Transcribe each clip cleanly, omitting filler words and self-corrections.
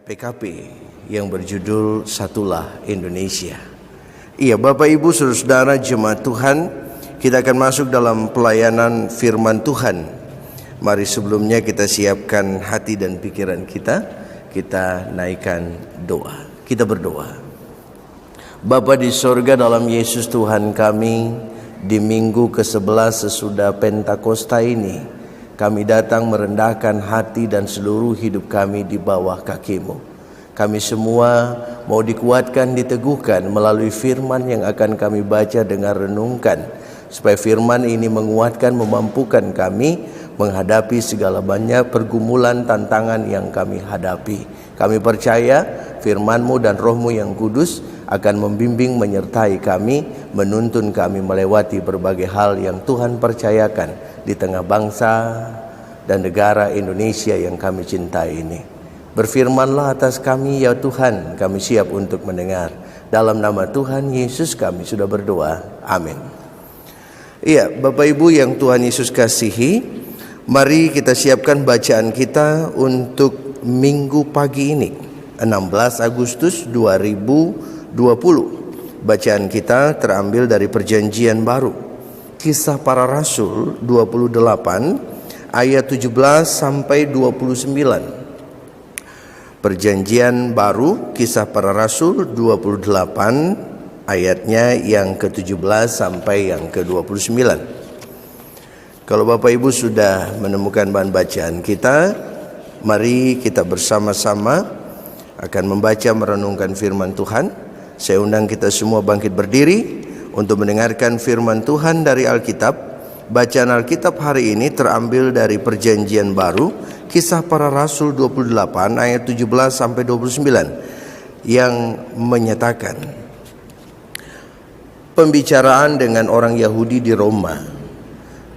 PKP yang berjudul Satulah Indonesia. Iya, Bapak Ibu Saudara-saudara jemaat Tuhan, kita akan masuk dalam pelayanan firman Tuhan. Mari sebelumnya kita siapkan hati dan pikiran kita naikkan doa. Kita berdoa. Bapa di sorga, dalam Yesus Tuhan kami, di minggu ke-11 sesudah Pentakosta ini, kami datang merendahkan hati dan seluruh hidup kami di bawah kaki-Mu. Kami semua mau dikuatkan, diteguhkan melalui firman yang akan kami baca dengan renungkan, supaya firman ini menguatkan, memampukan kami menghadapi segala banyak pergumulan, tantangan yang kami hadapi. Kami percaya firman-Mu dan Roh-Mu yang kudus akan membimbing, menyertai kami, menuntun kami melewati berbagai hal yang Tuhan percayakan di tengah bangsa dan negara Indonesia yang kami cintai ini. Berfirmanlah atas kami ya Tuhan, kami siap untuk mendengar. Dalam nama Tuhan Yesus kami sudah berdoa. Amin. Iya, Bapak Ibu yang Tuhan Yesus kasihi, mari kita siapkan bacaan kita untuk minggu pagi ini, 16 Agustus 2020. Bacaan kita terambil dari Perjanjian Baru, Kisah Para Rasul 28 ayat 17 sampai 29. Perjanjian Baru Kisah Para Rasul 28 ayatnya yang ke-17 sampai yang ke-29. Kalau Bapak Ibu sudah menemukan bahan bacaan kita, mari kita bersama-sama akan membaca merenungkan firman Tuhan. Saya undang kita semua bangkit berdiri untuk mendengarkan firman Tuhan dari Alkitab. Bacaan Alkitab hari ini terambil dari Perjanjian Baru, Kisah Para Rasul 28 ayat 17 sampai 29 yang menyatakan pembicaraan dengan orang Yahudi di Roma.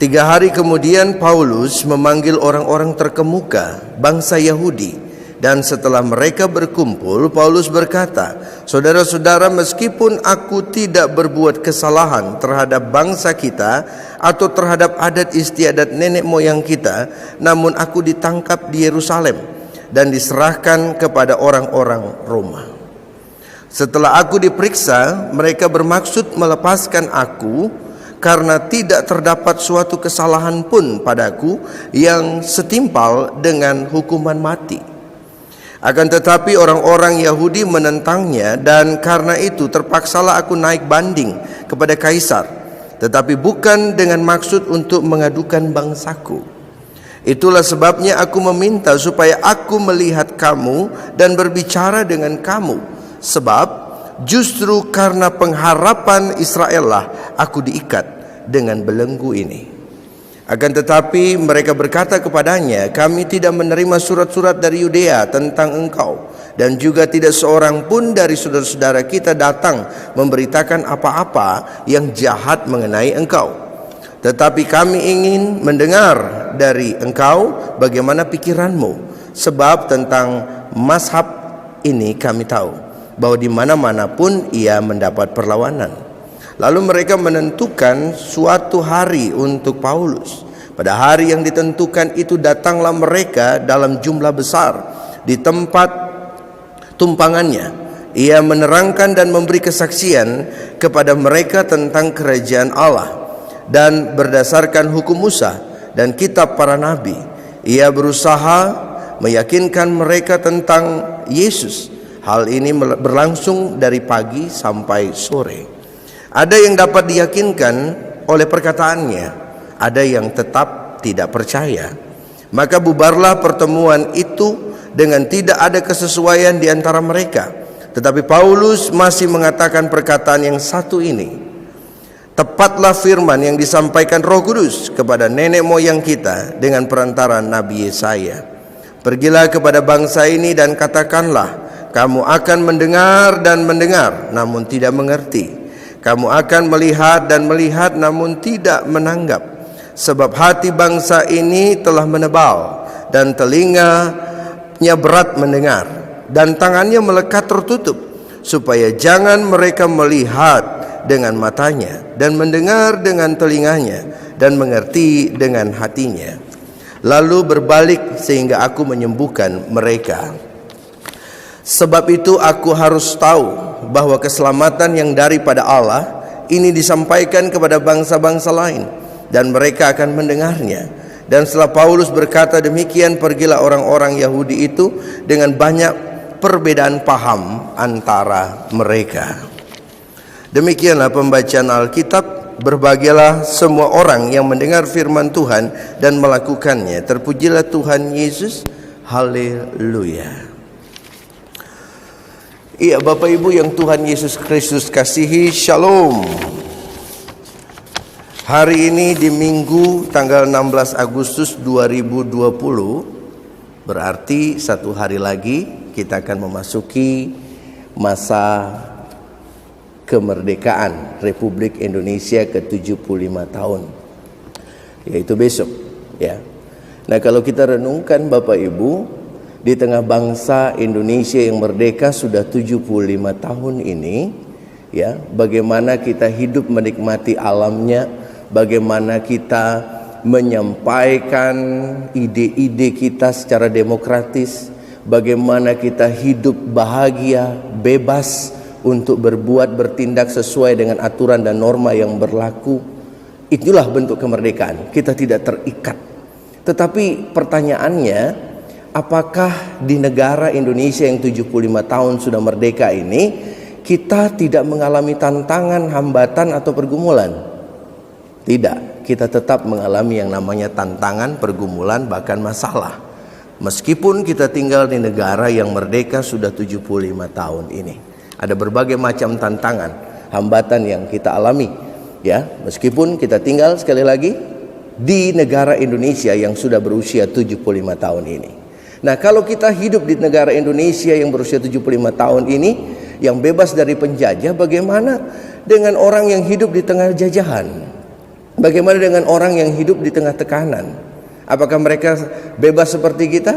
3 hari kemudian Paulus memanggil orang-orang terkemuka bangsa Yahudi. Dan setelah mereka berkumpul, Paulus berkata, "Saudara-saudara, meskipun aku tidak berbuat kesalahan terhadap bangsa kita atau terhadap adat istiadat nenek moyang kita, namun aku ditangkap di Yerusalem dan diserahkan kepada orang-orang Roma. Setelah aku diperiksa, mereka bermaksud melepaskan aku karena tidak terdapat suatu kesalahan pun padaku yang setimpal dengan hukuman mati. Akan tetapi orang-orang Yahudi menentangnya, dan karena itu terpaksalah aku naik banding kepada Kaisar, tetapi bukan dengan maksud untuk mengadukan bangsaku. Itulah sebabnya aku meminta supaya aku melihat kamu dan berbicara dengan kamu, sebab justru karena pengharapan Israel lah aku diikat dengan belenggu ini." Akan tetapi mereka berkata kepadanya, "Kami tidak menerima surat-surat dari Yudea tentang engkau, dan juga tidak seorang pun dari saudara-saudara kita datang memberitakan apa-apa yang jahat mengenai engkau. Tetapi kami ingin mendengar dari engkau bagaimana pikiranmu, sebab tentang mazhab ini kami tahu bahwa di mana-mana pun ia mendapat perlawanan." Lalu mereka menentukan suatu hari untuk Paulus. Pada hari yang ditentukan itu datanglah mereka dalam jumlah besar di tempat tumpangannya. Ia menerangkan dan memberi kesaksian kepada mereka tentang kerajaan Allah, dan berdasarkan hukum Musa dan kitab para nabi, ia berusaha meyakinkan mereka tentang Yesus. Hal ini berlangsung dari pagi sampai sore. Ada yang dapat diyakinkan oleh perkataannya, ada yang tetap tidak percaya. Maka bubarlah pertemuan itu dengan tidak ada kesesuaian di antara mereka. Tetapi Paulus masih mengatakan perkataan yang satu ini, "Tepatlah firman yang disampaikan Roh Kudus kepada nenek moyang kita dengan perantara Nabi Yesaya. Pergilah kepada bangsa ini dan katakanlah, kamu akan mendengar dan mendengar, namun tidak mengerti. Kamu akan melihat dan melihat, namun tidak menanggap. Sebab hati bangsa ini telah menebal, dan telinganya berat mendengar, dan tangannya melekat tertutup, supaya jangan mereka melihat dengan matanya, dan mendengar dengan telinganya, dan mengerti dengan hatinya, lalu berbalik sehingga aku menyembuhkan mereka." Sebab itu aku harus tahu bahwa keselamatan yang daripada Allah ini disampaikan kepada bangsa-bangsa lain, dan mereka akan mendengarnya. Dan setelah Paulus berkata demikian, pergilah orang-orang Yahudi itu dengan banyak perbedaan paham antara mereka. Demikianlah pembacaan Alkitab. Berbahagialah semua orang yang mendengar firman Tuhan dan melakukannya. Terpujilah Tuhan Yesus. Haleluya. Iya, Bapak Ibu yang Tuhan Yesus Kristus kasihi, Shalom. Hari ini di Minggu tanggal 16 Agustus 2020, berarti satu hari lagi kita akan memasuki masa kemerdekaan Republik Indonesia ke-75 tahun, yaitu besok, ya. Nah, kalau kita renungkan Bapak Ibu, di tengah bangsa Indonesia yang merdeka sudah 75 tahun ini, ya, bagaimana kita hidup menikmati alamnya, bagaimana kita menyampaikan ide-ide kita secara demokratis, bagaimana kita hidup bahagia, bebas untuk berbuat, bertindak sesuai dengan aturan dan norma yang berlaku. Itulah bentuk kemerdekaan. Kita tidak terikat. Tetapi pertanyaannya, apakah di negara Indonesia yang 75 tahun sudah merdeka ini, kita tidak mengalami tantangan, hambatan atau pergumulan? Tidak, kita tetap mengalami yang namanya tantangan, pergumulan, bahkan masalah. Meskipun kita tinggal di negara yang merdeka sudah 75 tahun ini, ada berbagai macam tantangan, hambatan yang kita alami, ya. Meskipun kita tinggal sekali lagi di negara Indonesia yang sudah berusia 75 tahun ini. Nah, kalau kita hidup di negara Indonesia yang berusia 75 tahun ini, yang bebas dari penjajah, bagaimana dengan orang yang hidup di tengah jajahan? Bagaimana dengan orang yang hidup di tengah tekanan? Apakah mereka bebas seperti kita?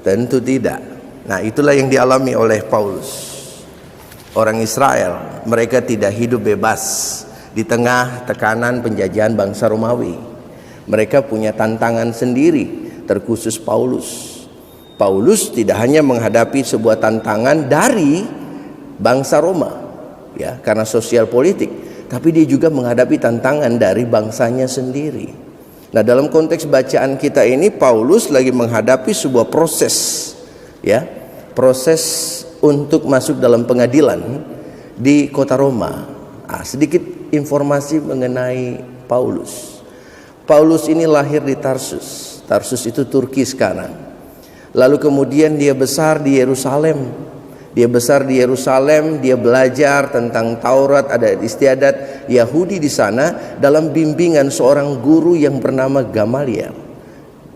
Tentu tidak. Nah, itulah yang dialami oleh Paulus. Orang Israel, mereka tidak hidup bebas di tengah tekanan penjajahan bangsa Romawi. Mereka punya tantangan sendiri, terkhusus Paulus. Paulus tidak hanya menghadapi sebuah tantangan dari bangsa Roma, ya, karena sosial politik, tapi dia juga menghadapi tantangan dari bangsanya sendiri. Nah, dalam konteks bacaan kita ini, Paulus lagi menghadapi sebuah proses, ya, proses untuk masuk dalam pengadilan di kota Roma. Sedikit informasi mengenai Paulus. Paulus ini lahir di Tarsus. Tarsus itu Turki sekarang. Lalu kemudian dia besar di Yerusalem. Dia besar di Yerusalem, dia belajar tentang Taurat, ada istiadat Yahudi di sana dalam bimbingan seorang guru yang bernama Gamaliel.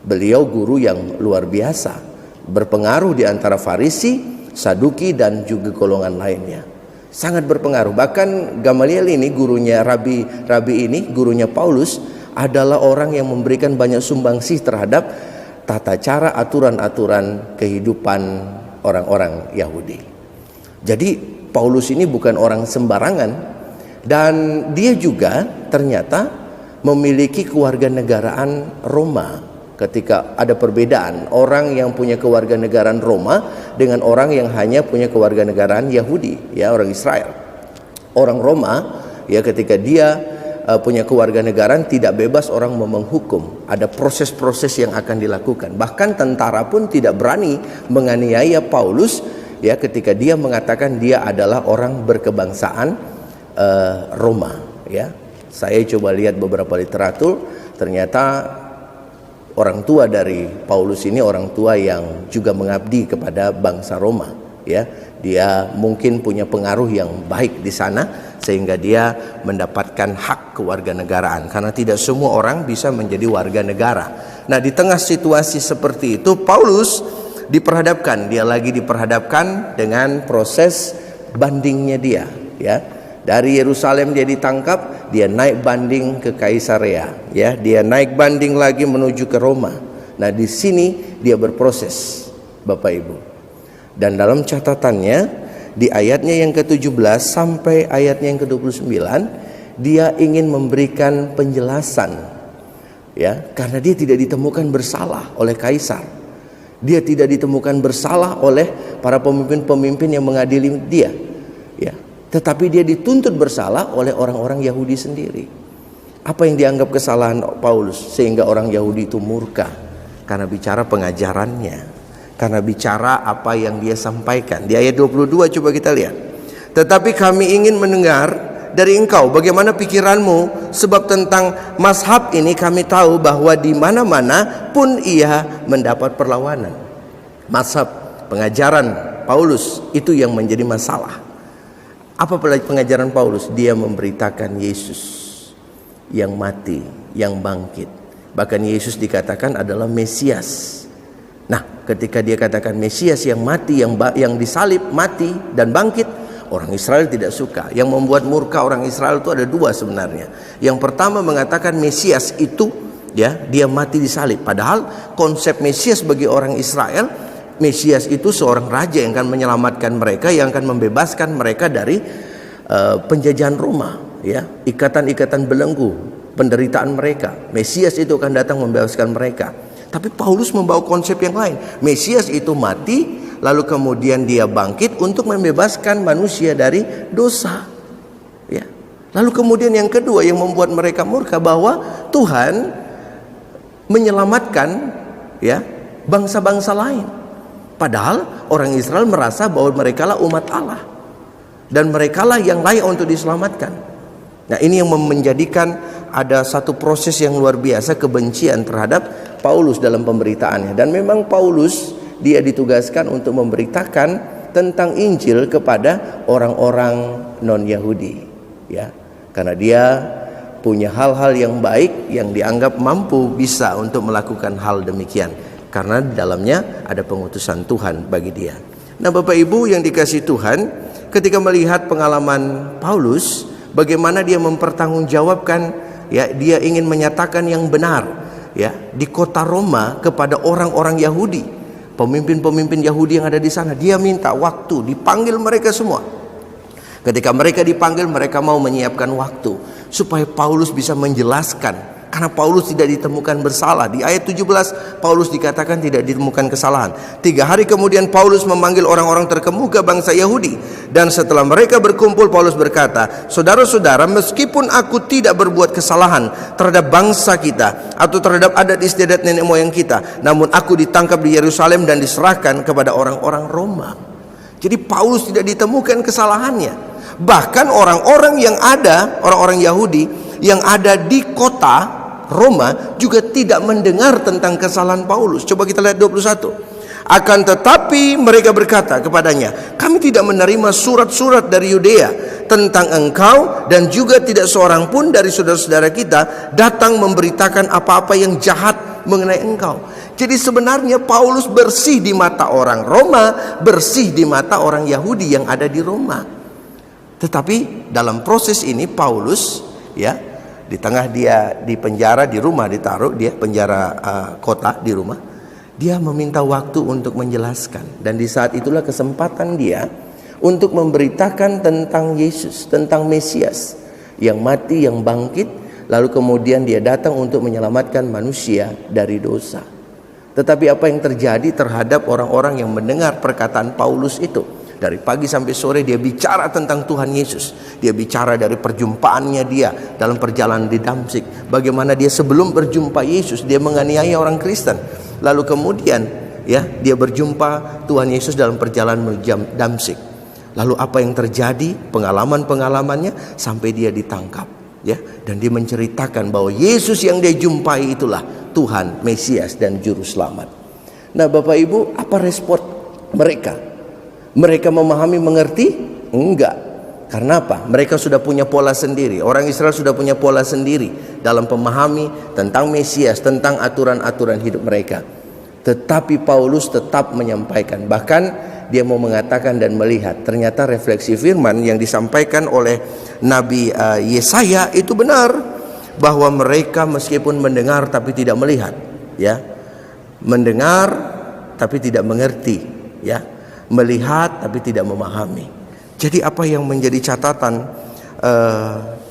Beliau guru yang luar biasa, berpengaruh di antara Farisi, Saduki dan juga golongan lainnya. Sangat berpengaruh. Bahkan Gamaliel ini gurunya Rabi ini, gurunya Paulus, adalah orang yang memberikan banyak sumbangsih terhadap tata cara, aturan-aturan kehidupan orang-orang Yahudi. Jadi Paulus ini bukan orang sembarangan, dan dia juga ternyata memiliki kewarganegaraan Roma. Ketika ada perbedaan orang yang punya kewarganegaraan Roma dengan orang yang hanya punya kewarganegaraan Yahudi, ya, orang Israel. Orang Roma, ya, ketika dia punya kewarganegaraan, tidak bebas orang menghukum. Ada proses-proses yang akan dilakukan. Bahkan tentara pun tidak berani menganiaya Paulus, ya, ketika dia mengatakan dia adalah orang berkebangsaan Roma, ya. Saya coba lihat beberapa literatur, ternyata orang tua dari Paulus ini orang tua yang juga mengabdi kepada bangsa Roma, ya. Dia mungkin punya pengaruh yang baik di sana sehingga dia mendapatkan hak kewarganegaraan, karena tidak semua orang bisa menjadi warga negara. Nah, di tengah situasi seperti itu, Paulus dia lagi diperhadapkan dengan proses bandingnya dia, ya. Dari Yerusalem dia ditangkap, dia naik banding ke Kaisarea, ya. Dia naik banding lagi menuju ke Roma. Nah, di sini dia berproses, Bapak Ibu. Dan dalam catatannya di ayatnya yang ke-17 sampai ayatnya yang ke-29, dia ingin memberikan penjelasan, ya, karena dia tidak ditemukan bersalah oleh kaisar. Dia tidak ditemukan bersalah oleh para pemimpin-pemimpin yang mengadili dia, ya. Tetapi dia dituntut bersalah oleh orang-orang Yahudi sendiri. Apa yang dianggap kesalahan Paulus sehingga orang Yahudi itu murka? Karena bicara pengajarannya, karena bicara apa yang dia sampaikan. Di ayat 22 coba kita lihat. Tetapi kami ingin mendengar dari engkau bagaimana pikiranmu, sebab tentang mazhab ini kami tahu bahwa di mana-mana pun ia mendapat perlawanan. Mazhab, pengajaran Paulus itu yang menjadi masalah. Apa pengajaran Paulus? Dia memberitakan Yesus yang mati, yang bangkit. Bahkan Yesus dikatakan adalah Mesias. Nah, ketika dia katakan Mesias yang mati, yang disalib, mati dan bangkit, orang Israel tidak suka. Yang membuat murka orang Israel itu ada dua sebenarnya. Yang pertama mengatakan Mesias itu, ya, dia mati disalib. Padahal konsep Mesias bagi orang Israel, Mesias itu seorang raja yang akan menyelamatkan mereka, yang akan membebaskan mereka dari penjajahan Roma, ya, ikatan-ikatan belenggu, penderitaan mereka. Mesias itu akan datang membebaskan mereka. Tapi Paulus membawa konsep yang lain. Mesias itu mati, lalu kemudian dia bangkit untuk membebaskan manusia dari dosa, ya. Lalu kemudian yang kedua yang membuat mereka murka, bahwa Tuhan menyelamatkan, ya, bangsa-bangsa lain. Padahal orang Israel merasa bahwa merekalah umat Allah dan merekalah yang layak untuk diselamatkan. Nah, ini yang menjadikan ada satu proses yang luar biasa, kebencian terhadap Paulus dalam pemberitaannya. Dan memang Paulus dia ditugaskan untuk memberitakan tentang Injil kepada orang-orang non-Yahudi, ya. Karena dia punya hal-hal yang baik yang dianggap mampu bisa untuk melakukan hal demikian. Karena di dalamnya ada pengutusan Tuhan bagi dia. Nah, Bapak Ibu yang dikasihi Tuhan, ketika melihat pengalaman Paulus, bagaimana dia mempertanggungjawabkan, ya, dia ingin menyatakan yang benar, ya, di kota Roma kepada orang-orang Yahudi, pemimpin-pemimpin Yahudi yang ada di sana. Dia minta waktu, dipanggil mereka semua. Ketika mereka dipanggil, mereka mau menyiapkan waktu supaya Paulus bisa menjelaskan. Karena Paulus tidak ditemukan bersalah. Di ayat 17 Paulus dikatakan tidak ditemukan kesalahan. 3 hari kemudian Paulus memanggil orang-orang terkemuka bangsa Yahudi. Dan setelah mereka berkumpul, Paulus berkata, saudara-saudara, meskipun aku tidak berbuat kesalahan terhadap bangsa kita atau terhadap adat istiadat nenek moyang kita, namun aku ditangkap di Yerusalem dan diserahkan kepada orang-orang Roma. Jadi Paulus tidak ditemukan kesalahannya. Bahkan orang-orang yang ada, orang-orang Yahudi yang ada di kota Roma juga tidak mendengar tentang kesalahan Paulus. Coba kita lihat 21. Akan tetapi mereka berkata kepadanya, kami tidak menerima surat-surat dari Yudea tentang engkau, dan juga tidak seorang pun dari saudara-saudara kita datang memberitakan apa-apa yang jahat mengenai engkau. Jadi sebenarnya Paulus bersih di mata orang Roma, bersih di mata orang Yahudi yang ada di Roma. Tetapi dalam proses ini Paulus, ya, di tengah dia di penjara di rumah, ditaruh dia penjara kota di rumah, dia meminta waktu untuk menjelaskan. Dan di saat itulah kesempatan dia untuk memberitakan tentang Yesus, tentang Mesias yang mati, yang bangkit, lalu kemudian dia datang untuk menyelamatkan manusia dari dosa. Tetapi apa yang terjadi terhadap orang-orang yang mendengar perkataan Paulus itu? Dari pagi sampai sore dia bicara tentang Tuhan Yesus. Dia bicara dari perjumpaannya dia dalam perjalanan di Damsyik. Bagaimana dia sebelum berjumpa Yesus dia menganiaya orang Kristen. Lalu kemudian, ya, dia berjumpa Tuhan Yesus dalam perjalanan menuju Damsyik. Lalu apa yang terjadi? Pengalaman-pengalamannya sampai dia ditangkap, ya. Dan dia menceritakan bahwa Yesus yang dia jumpai itulah Tuhan, Mesias dan Juru Selamat. Nah, Bapak Ibu, apa respon mereka? Mereka memahami, mengerti? Enggak. Karena apa? Mereka sudah punya pola sendiri. Orang Israel sudah punya pola sendiri dalam memahami tentang Mesias, tentang aturan-aturan hidup mereka. Tetapi Paulus tetap menyampaikan. Bahkan dia mau mengatakan dan melihat. Ternyata refleksi firman yang disampaikan oleh Nabi Yesaya itu benar. Bahwa mereka meskipun mendengar tapi tidak melihat, ya. Mendengar tapi tidak mengerti, ya. Melihat tapi tidak memahami. Jadi apa yang menjadi catatan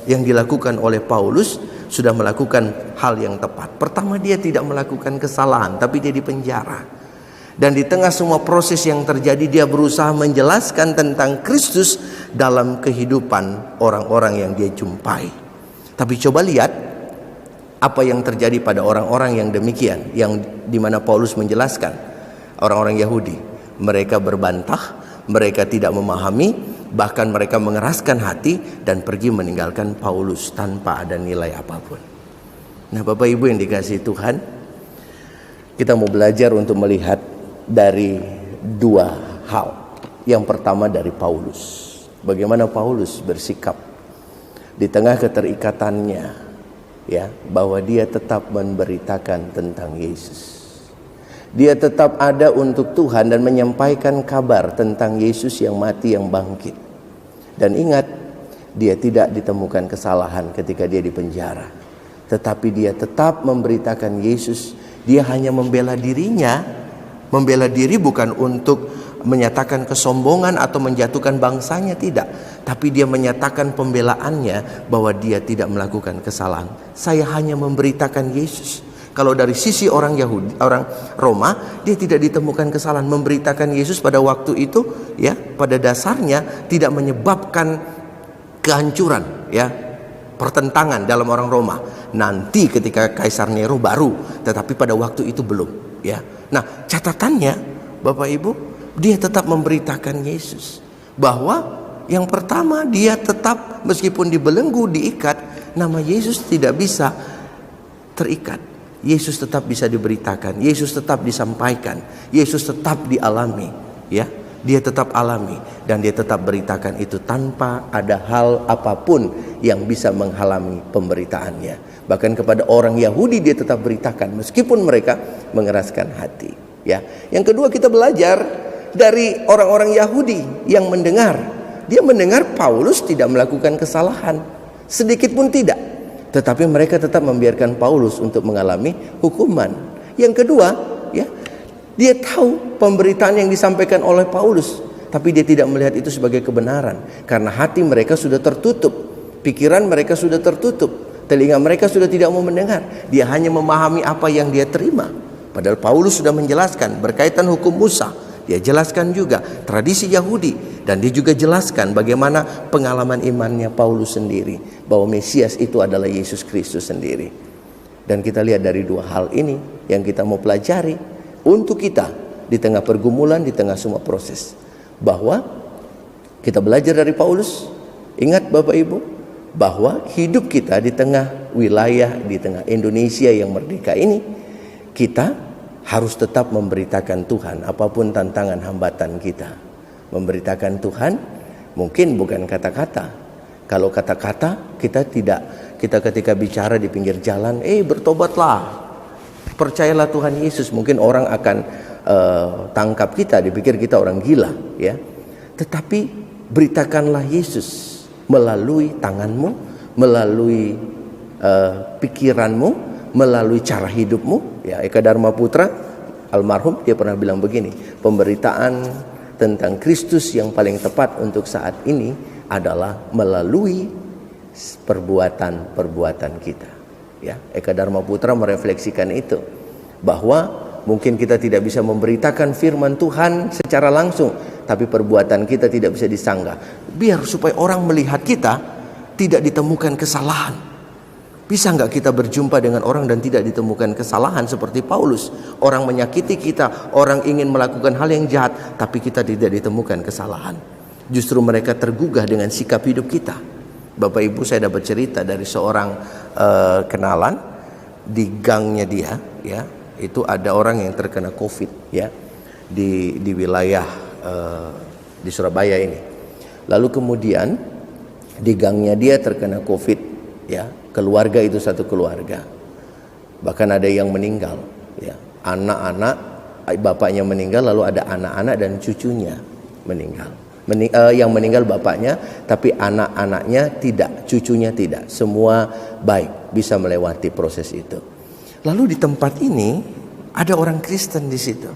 yang dilakukan oleh Paulus? Sudah melakukan hal yang tepat. Pertama, dia tidak melakukan kesalahan, tapi dia dipenjara. Dan di tengah semua proses yang terjadi, dia berusaha menjelaskan tentang Kristus dalam kehidupan orang-orang yang dia jumpai. Tapi coba lihat apa yang terjadi pada orang-orang yang demikian, yang dimana Paulus menjelaskan. Orang-orang Yahudi, mereka berbantah, mereka tidak memahami, bahkan mereka mengeraskan hati dan pergi meninggalkan Paulus tanpa ada nilai apapun. Nah, Bapak Ibu yang dikasihi Tuhan, kita mau belajar untuk melihat dari dua hal. Yang pertama dari Paulus. Bagaimana Paulus bersikap di tengah keterikatannya, ya, bahwa dia tetap memberitakan tentang Yesus. Dia tetap ada untuk Tuhan dan menyampaikan kabar tentang Yesus yang mati, yang bangkit. Dan ingat, dia tidak ditemukan kesalahan ketika dia di penjara. Tetapi dia tetap memberitakan Yesus. Dia hanya membela dirinya. Membela diri bukan untuk menyatakan kesombongan atau menjatuhkan bangsanya, tidak. Tapi dia menyatakan pembelaannya bahwa dia tidak melakukan kesalahan. Saya hanya memberitakan Yesus. Kalau dari sisi orang Yahudi, orang Roma, dia tidak ditemukan kesalahan. Memberitakan Yesus pada waktu itu, ya, pada dasarnya tidak menyebabkan kehancuran, ya, pertentangan dalam orang Roma. Nanti ketika Kaisar Nero baru, tetapi pada waktu itu belum, ya. Nah, catatannya Bapak Ibu, dia tetap memberitakan Yesus. Bahwa yang pertama, dia tetap meskipun dibelenggu, diikat, nama Yesus tidak bisa terikat. Yesus tetap bisa diberitakan, Yesus tetap disampaikan, Yesus tetap dialami, ya. Dia tetap alami dan dia tetap beritakan itu tanpa ada hal apapun yang bisa menghalangi pemberitaannya. Bahkan kepada orang Yahudi dia tetap beritakan meskipun mereka mengeraskan hati, ya. Yang kedua, kita belajar dari orang-orang Yahudi yang mendengar. Dia mendengar Paulus tidak melakukan kesalahan, sedikit pun tidak. Tetapi mereka tetap membiarkan Paulus untuk mengalami hukuman. Yang kedua, ya, dia tahu pemberitaan yang disampaikan oleh Paulus, tapi dia tidak melihat itu sebagai kebenaran. Karena hati mereka sudah tertutup, pikiran mereka sudah tertutup, telinga mereka sudah tidak mau mendengar. Dia hanya memahami apa yang dia terima. Padahal Paulus sudah menjelaskan berkaitan hukum Musa. Dia jelaskan juga tradisi Yahudi. Dan dia juga jelaskan bagaimana pengalaman imannya Paulus sendiri, bahwa Mesias itu adalah Yesus Kristus sendiri. Dan kita lihat dari dua hal ini yang kita mau pelajari untuk kita di tengah pergumulan, di tengah semua proses. Bahwa kita belajar dari Paulus. Ingat Bapak Ibu, bahwa hidup kita di tengah wilayah, di tengah Indonesia yang merdeka ini, kita harus tetap memberitakan Tuhan apapun tantangan hambatan kita. Memberitakan Tuhan mungkin bukan kata-kata. Kalau kata-kata kita ketika bicara di pinggir jalan, bertobatlah, percayalah Tuhan Yesus, mungkin orang akan tangkap kita, dipikir kita orang gila, ya. Tetapi beritakanlah Yesus melalui tanganmu, melalui pikiranmu, melalui cara hidupmu, ya. Eka Dharma Putra almarhum, dia pernah bilang begini, pemberitaan tentang Kristus yang paling tepat untuk saat ini adalah melalui perbuatan-perbuatan kita, ya. Eka Dharma Putra merefleksikan itu, bahwa mungkin kita tidak bisa memberitakan firman Tuhan secara langsung, tapi perbuatan kita tidak bisa disanggah. Biar supaya orang melihat kita tidak ditemukan kesalahan. Bisa nggak kita berjumpa dengan orang dan tidak ditemukan kesalahan seperti Paulus? Orang menyakiti kita, orang ingin melakukan hal yang jahat, tapi kita tidak ditemukan kesalahan. Justru mereka tergugah dengan sikap hidup kita. Bapak Ibu, saya dapat cerita dari seorang kenalan di gangnya dia, ya. Itu ada orang yang terkena COVID, ya, di wilayah di Surabaya ini. Lalu kemudian di gangnya dia terkena COVID, ya. Keluarga itu satu keluarga, bahkan ada yang meninggal, ya. Anak-anak bapaknya meninggal, lalu ada anak-anak dan cucunya meninggal. Yang meninggal bapaknya, tapi anak-anaknya tidak, cucunya tidak. Semua baik, bisa melewati proses itu. Lalu di tempat ini ada orang Kristen di situ,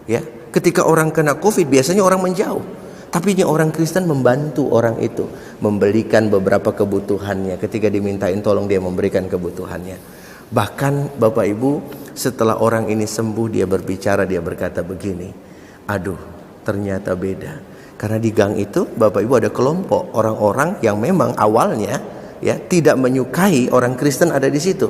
ya. Ketika orang kena COVID, biasanya orang menjauh. Tapi ini orang Kristen membantu orang itu, membelikan beberapa kebutuhannya. Ketika dimintain tolong, dia memberikan kebutuhannya. Bahkan Bapak Ibu, Setelah orang ini sembuh, dia berbicara, dia berkata begini, aduh ternyata beda. Karena di gang itu Bapak Ibu ada kelompok orang-orang yang memang awalnya ya tidak menyukai orang Kristen ada di situ.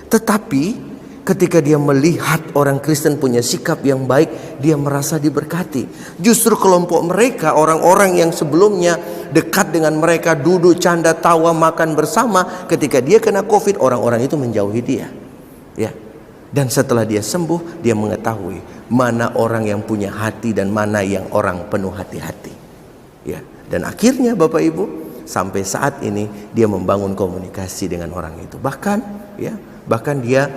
Tetapi ketika dia melihat orang Kristen punya sikap yang baik, dia merasa diberkati. Justru kelompok mereka, orang-orang yang sebelumnya dekat dengan mereka, duduk, canda, tawa, makan bersama, ketika dia kena COVID, orang-orang itu menjauhi dia. Ya. Dan setelah dia sembuh, dia mengetahui mana orang yang punya hati dan mana yang orang penuh hati-hati. Ya. Dan akhirnya Bapak Ibu, sampai saat ini dia membangun komunikasi dengan orang itu. Bahkan dia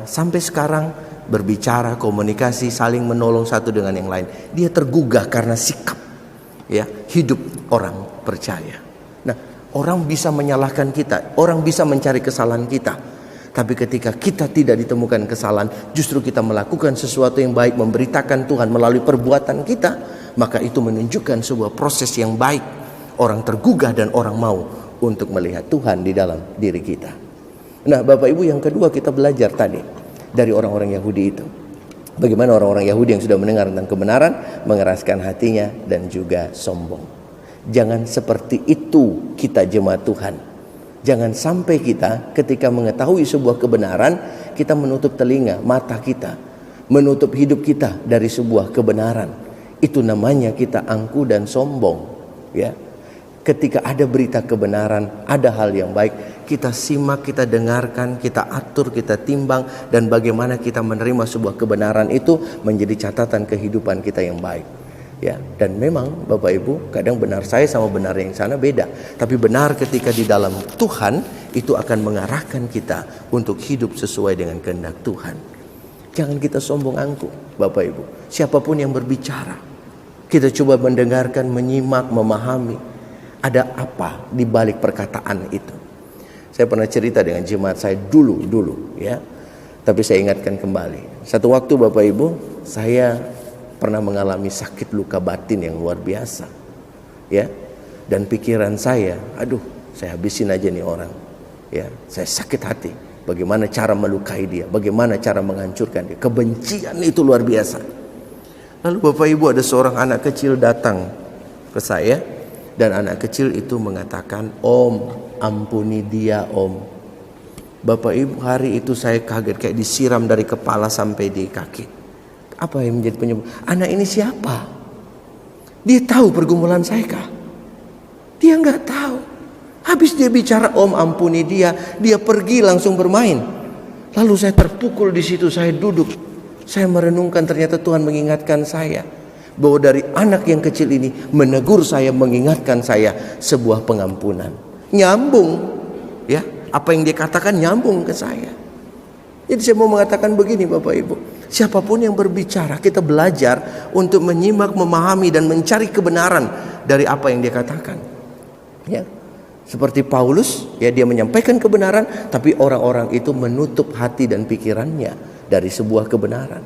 sampai sekarang berbicara, komunikasi, saling menolong satu dengan yang lain. Dia tergugah karena sikap ya hidup orang percaya. Nah, orang bisa menyalahkan kita, orang bisa mencari kesalahan kita. Tapi ketika kita tidak ditemukan kesalahan, justru kita melakukan sesuatu yang baik, memberitakan Tuhan melalui perbuatan kita, maka itu menunjukkan sebuah proses yang baik. Orang tergugah dan orang mau untuk melihat Tuhan di dalam diri kita. Nah, Bapak Ibu, yang kedua kita belajar tadi dari orang-orang Yahudi itu. Bagaimana orang-orang Yahudi yang sudah mendengar tentang kebenaran mengeraskan hatinya dan juga sombong. Jangan seperti itu kita jemaat Tuhan. Jangan sampai kita ketika mengetahui sebuah kebenaran, kita menutup telinga, mata kita, menutup hidup kita dari sebuah kebenaran. Itu namanya kita angkuh dan sombong, ya. Ketika ada berita kebenaran, ada hal yang baik, kita simak, kita dengarkan, kita atur, kita timbang, dan bagaimana kita menerima sebuah kebenaran itu menjadi catatan kehidupan kita yang baik. Ya, dan memang Bapak Ibu, kadang benar saya sama benar yang sana beda. Tapi benar ketika di dalam Tuhan itu akan mengarahkan kita untuk hidup sesuai dengan kehendak Tuhan. Jangan kita sombong angkuh, Bapak Ibu. Siapapun yang berbicara, kita coba mendengarkan, menyimak, memahami. Ada apa di balik perkataan itu? Saya pernah cerita dengan jemaat saya dulu ya. Tapi saya ingatkan kembali. Satu waktu Bapak Ibu, saya pernah mengalami sakit luka batin yang luar biasa. Ya. Dan pikiran saya, aduh, saya habisin aja nih orang. Ya, saya sakit hati. Bagaimana cara melukai dia? Bagaimana cara menghancurkan dia? Kebencian itu luar biasa. Lalu Bapak Ibu, ada seorang anak kecil datang ke saya. Dan anak kecil itu mengatakan, Om, ampuni dia Om. Bapak Ibu, hari itu saya kaget, kayak disiram dari kepala sampai di kaki. Apa yang menjadi penyebab? Anak ini siapa? Dia tahu pergumulan saya kah? Dia nggak tahu. Habis dia bicara, Om ampuni dia, dia pergi langsung bermain. Lalu saya terpukul di situ, saya duduk. Saya merenungkan, ternyata Tuhan mengingatkan saya bahwa dari anak yang kecil ini menegur saya, mengingatkan saya sebuah pengampunan. Nyambung, ya, apa yang dia katakan nyambung ke saya. Jadi saya mau mengatakan begini Bapak Ibu, siapapun yang berbicara, kita belajar untuk menyimak, memahami dan mencari kebenaran dari apa yang dia katakan. Ya, seperti Paulus, ya, dia menyampaikan kebenaran, tapi orang-orang itu menutup hati dan pikirannya dari sebuah kebenaran.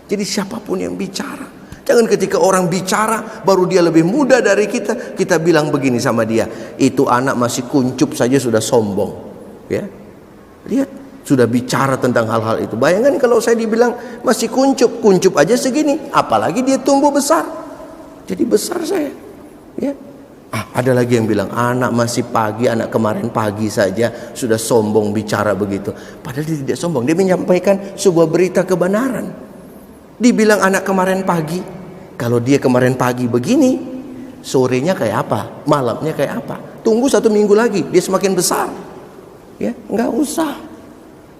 Jadi siapapun yang bicara, jangan ketika orang bicara baru dia lebih muda dari kita, kita bilang begini sama dia, itu anak masih kuncup saja sudah sombong. Ya, lihat, sudah bicara tentang hal-hal itu. Bayangkan kalau saya dibilang masih kuncup aja segini, apalagi dia tumbuh besar. Jadi besar saya. Ya. Ada lagi yang bilang anak masih pagi, anak kemarin pagi saja sudah sombong bicara begitu. Padahal dia tidak sombong, dia menyampaikan sebuah berita kebenaran. Dibilang anak kemarin pagi, kalau dia kemarin pagi begini, sorenya kayak apa, malamnya kayak apa. Tunggu 1 minggu lagi, dia semakin besar. Ya, nggak usah.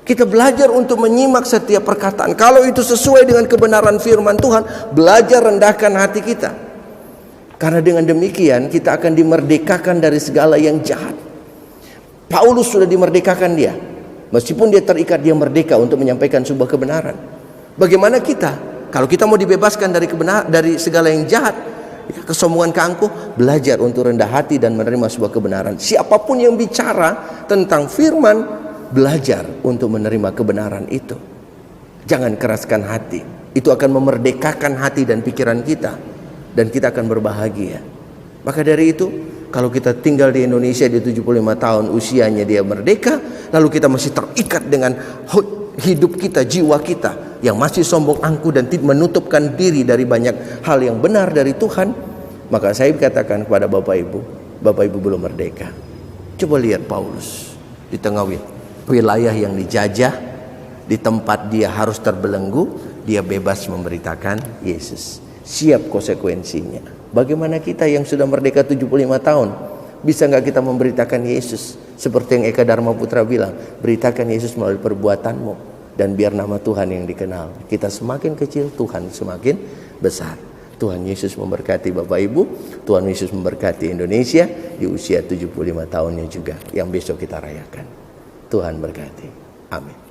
Kita belajar untuk menyimak setiap perkataan. Kalau itu sesuai dengan kebenaran firman Tuhan, belajar rendahkan hati kita. Karena dengan demikian kita akan dimerdekakan dari segala yang jahat. Paulus sudah dimerdekakan dia. Meskipun dia terikat, dia merdeka untuk menyampaikan sebuah kebenaran. Bagaimana kita? Kalau kita mau dibebaskan dari segala yang jahat, ya, kesombongan, keangkuh, belajar untuk rendah hati dan menerima sebuah kebenaran. Siapapun yang bicara tentang firman, belajar untuk menerima kebenaran itu. Jangan keraskan hati. Itu akan memerdekakan hati dan pikiran kita, dan kita akan berbahagia. Maka dari itu, kalau kita tinggal di Indonesia di 75 tahun usianya dia merdeka, lalu kita masih terikat dengan hidup kita, jiwa kita yang masih sombong angkuh dan menutupkan diri dari banyak hal yang benar dari Tuhan, maka saya katakan kepada Bapak Ibu belum merdeka. Coba lihat Paulus di tengah wilayah yang dijajah, di tempat dia harus terbelenggu, dia bebas memberitakan Yesus, siap konsekuensinya. Bagaimana kita yang sudah merdeka 75 tahun, bisa nggak kita memberitakan Yesus? Seperti yang Eka Dharma Putra bilang, beritakan Yesus melalui perbuatanmu, dan biar nama Tuhan yang dikenal. Kita semakin kecil, Tuhan semakin besar. Tuhan Yesus memberkati Bapak Ibu, Tuhan Yesus memberkati Indonesia di usia 75 tahunnya juga yang besok kita rayakan. Tuhan berkati. Amin.